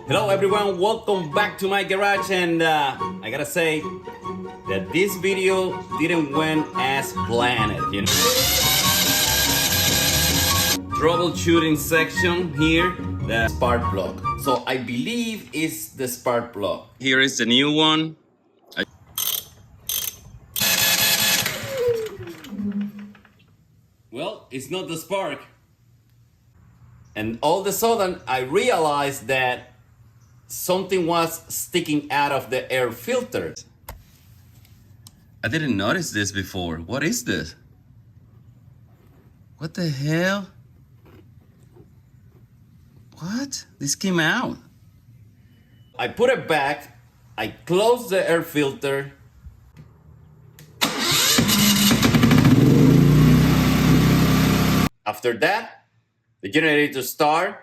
Hello everyone, welcome back to my garage, and I gotta say that this video didn't went as planned, you know. Troubleshooting section here, the spark plug. So I believe it's the spark plug. Here is the new one. Well, it's not the spark. And all of a sudden I realized that something was sticking out of the air filter. I didn't notice this before. What is this? What the hell? What? This came out. I put it back. I closed the air filter. After that, the generator started.